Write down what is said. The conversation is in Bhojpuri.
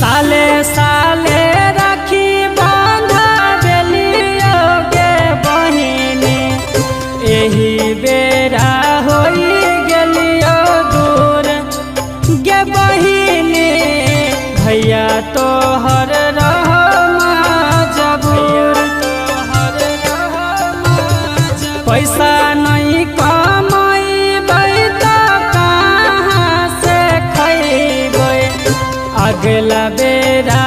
साले साले राखी बांधा बेलियो गे बहिनी एही बेरा होई गेलियो दूर गे बहिनी भैया तोहर पैसा नहीं कमाई तो कहाँ से खैबै अगला बेरा